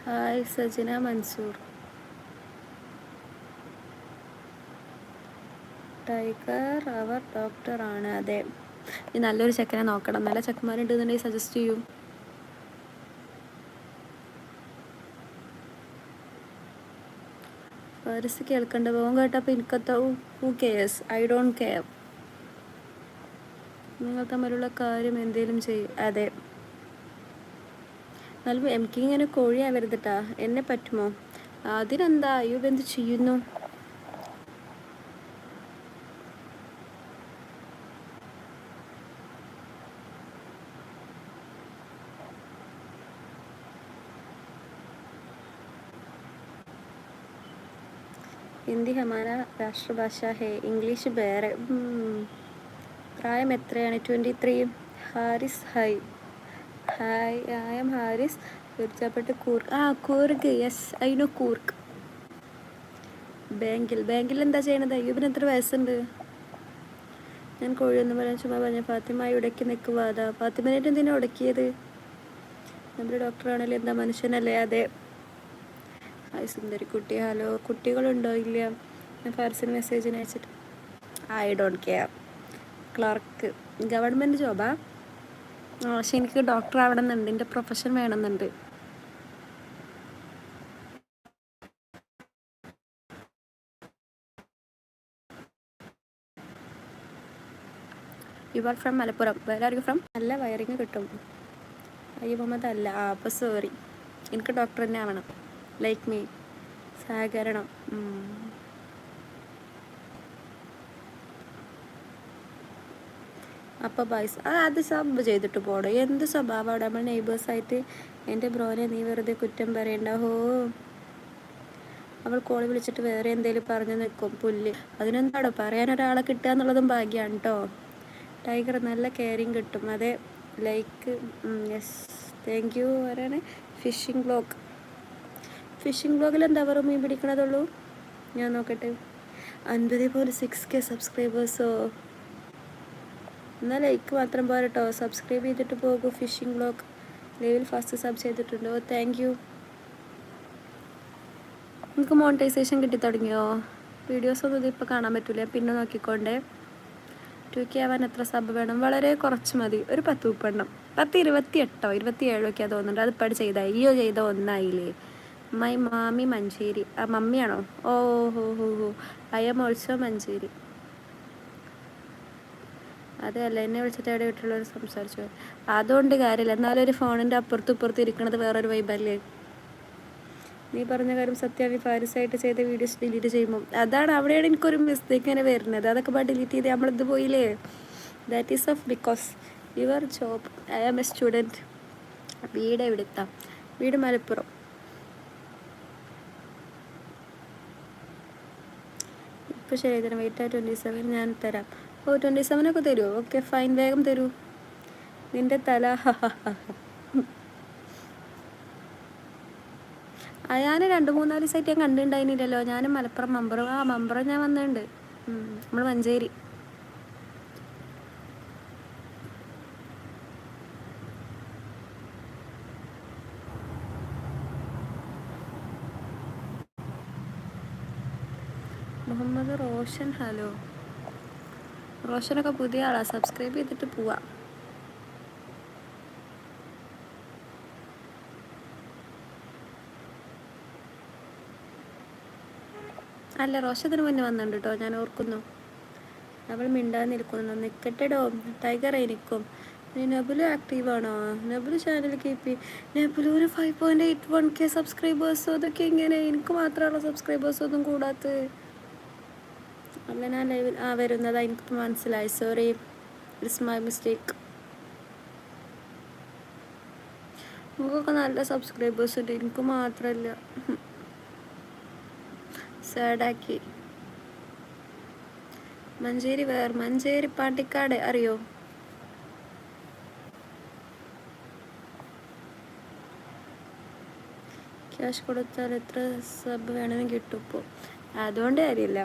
Hi Sajina Mansoor. Tiger അവർ ഡോക്ടറാണ്. അതെ, നീ നല്ലൊരു ചെക്കനെ നോക്കണം. നല്ല ചെക്കന്മാരുണ്ടെന്നുണ്ടെങ്കിൽ സജസ്റ്റ് ചെയ്യും. ഫാരിസ് കേൾക്കണ്ട പോകും കേട്ടപ്പോൾ എനിക്കത്ത who cares, I don't care. നിങ്ങൾ തമ്മിലുള്ള കാര്യം എന്തേലും ചെയ്യും. അതെ, എന്നാലും എനിക്കിങ്ങനെ കോഴിയാവരുതിട്ടാ. എന്നെ പറ്റുമോ? അതിനെന്താ, അയ്യോ എന്ത് ചെയ്യുന്നു. ഹിന്ദി ഹമാര രാഷ്ട്രഭാഷ ഹേ, ഇംഗ്ലീഷ് വേറെ. പ്രായം എത്രയാണ്? 23. Haris hi. Hi, I'm Haris. തീർച്ചയായിട്ടും Coorg. Coorg, yes I know Coorg. ബാങ്കിൽ എന്താ ചെയ്യണത്? അയ്യൂബിന് എത്ര വയസ്സുണ്ട്? ഞാൻ കോഴിയൊന്നും പറയാൻ ചുമ്മാ പറഞ്ഞ. ഫാത്തിമ ഉടക്കി നിൽക്കുവാതാ. ഫാത്തിമനായിട്ട് എന്തിനാ ഉടക്കിയത്? നമ്മുടെ ഡോക്ടറാണല്ലേ, എന്താ മനുഷ്യനല്ലേ? അതെ. ഹായ് സുന്ദരി കുട്ടി. ഹലോ, കുട്ടികളുണ്ടോ? ഇല്ല. ഞാൻ ഫാർസിന് മെസ്സേജിന് അയച്ചിട്ട്. I don't care. Clerk, government ജോബാ? പക്ഷെ എനിക്ക് ഡോക്ടർ ആവണമെന്നുണ്ട്. എൻ്റെ പ്രൊഫഷൻ വേണമെന്നുണ്ട്. You are from Malappuram. വേറെ ആർ യു ഫ്രം? നല്ല വയറിങ് കിട്ടും. അയ്യോ മുഹമ്മദ് അല്ല. അപ്പോൾ സോറി. എനിക്ക് ഡോക്ടർ തന്നെ ആവണം. Like me. സഹകരണം. അപ്പോൾ ബൈസ് അത് സബ് ചെയ്തിട്ട് പോടോ. എന്ത് സ്വഭാവം അവിടെ. നമ്മൾ നെയ്ബേഴ്സായിട്ട്. എൻ്റെ ബ്രോനെ നീ വെറുതെ കുറ്റം പറയണ്ട. ഹോ, അവൾ കോളി വിളിച്ചിട്ട് വേറെ എന്തെങ്കിലും പറഞ്ഞു നിൽക്കും. പുല്ല്. അതിനെന്താടോ, പറയാൻ ഒരാളെ കിട്ടുക എന്നുള്ളതും ഭാഗ്യമാണ് കേട്ടോ. ടൈഗർ നല്ല കെയറിങ് കിട്ടും. അതെ, ലൈക്ക്. Yes, thank you. ആരാണ്? ഫിഷിംഗ് ബ്ലോഗിൽ എന്താ വെറും മീൻ പിടിക്കണതുള്ളൂ? ഞാൻ നോക്കട്ടെ. 50.6K സബ്സ്ക്രൈബേഴ്സോ? എന്നാൽ ലൈക്ക് മാത്രം പോരട്ടോ, സബ്സ്ക്രൈബ് ചെയ്തിട്ട് പോകൂ. ഫിഷിംഗ് ബ്ലോഗ് ലൈവിൽ ഫസ്റ്റ് സബ് ചെയ്തിട്ടുണ്ടോ? Thank you. നിങ്ങൾക്ക് മോണിറ്റൈസേഷൻ കിട്ടി തുടങ്ങിയോ? വീഡിയോസൊന്നും ഇതിപ്പോൾ കാണാൻ പറ്റില്ല, പിന്നെ നോക്കിക്കോണ്ടേ. 2K ആവാൻ എത്ര സബ് വേണം? വളരെ കുറച്ച് മതി. ഒരു 10 28 27 ഒക്കെയാണ് തോന്നുന്നുണ്ട്. അത് ഇപ്പം ചെയ്താൽ അയ്യോ ചെയ്ത ഒന്നായില്ലേ. മൈ മാമി മഞ്ചേരി. മമ്മിയാണോ? ഓ ഹോ ഹോ ഹോ. I am also Manjeri. അതെയല്ല, എന്നെ വിളിച്ചിട്ട് എവിടെ വീട്ടിലുള്ളവർ സംസാരിച്ചു. അതുകൊണ്ട് കാര്യമില്ല. എന്നാലും ഒരു ഫോണിൻ്റെ അപ്പുറത്തും ഇപ്പുറത്തും ഇരിക്കണത് വേറൊരു വൈബല്ലേ. നീ പറഞ്ഞ കാര്യം സത്യമാണ്. ഫാരിസായിട്ട് ചെയ്ത വീഡിയോസ് ഡിലീറ്റ് ചെയ്യുമ്പോൾ അതാണ്, അവിടെയാണ് എനിക്കൊരു മിസ്റ്റേക്ക് ഇങ്ങനെ വരുന്നത്. അതൊക്കെ പാട് ഡിലീറ്റ് ചെയ്ത് നമ്മളിത് പോയില്ലേ. That is of because your job. I am a student. വീട് എവിടുത്താ? വീട് മലപ്പുറം. ഇപ്പോൾ ശരി തരാം. വെയിറ്റ് 27 ഞാൻ തരാം. ഓ 27 തരുമോ? ഓക്കെ ഫൈൻ, വേഗം തരൂ. നിന്റെ തല. ഞാൻ 2-3 ദിവസമായിട്ട് ഞാൻ കണ്ടിട്ടുണ്ടായിരുന്നില്ലല്ലോ. ഞാനും മലപ്പുറം മമ്പുറം ഞാൻ വന്നിട്ടുണ്ട്. നമ്മൾ മഞ്ചേരി. മുഹമ്മദ് റോഷൻ. ഹലോ, റോഷനൊക്കെ പുതിയ ആളാണ്. സബ്സ്ക്രൈബ് ചെയ്തിട്ട് പോവാം. അല്ല, റോഷത്തിന് മുന്നേ വന്നിട്ടുണ്ട് കേട്ടോ, ഞാൻ ഓർക്കുന്നു. അവൾ മിണ്ടാന്നിരിക്കുന്നു. നിൽക്കട്ടെടോ ടൈഗർ. എനിക്കും നബുല് ആക്റ്റീവാണോ? നബുല് ചാനൽ കീപ്പ്. നബുലൂര് 5.81K സബ്സ്ക്രൈബേഴ്സോ? അതൊക്കെ ഇങ്ങനെ എനിക്ക് മാത്രമുള്ള സബ്സ്ക്രൈബേഴ്സൊന്നും കൂടാത്ത. അല്ല, ഞാൻ ലൈവിൽ വരുന്നതാ. എനിക്ക് മനസ്സിലായി. Sorry, it's my mistake. നിങ്ങൾക്കൊക്കെ നല്ല സബ്സ്ക്രൈബേഴ്സ് ഉണ്ട്, എനിക്ക് മാത്രമല്ല. സാഡാക്കി. മഞ്ചേരി പാട്ടിക്കാട് അറിയോ? ക്യാഷ് കൊടുത്താൽ എത്ര സബ് വേണമെങ്കിൽ കിട്ടും ഇപ്പോൾ. അതുകൊണ്ട് കാര്യമില്ല.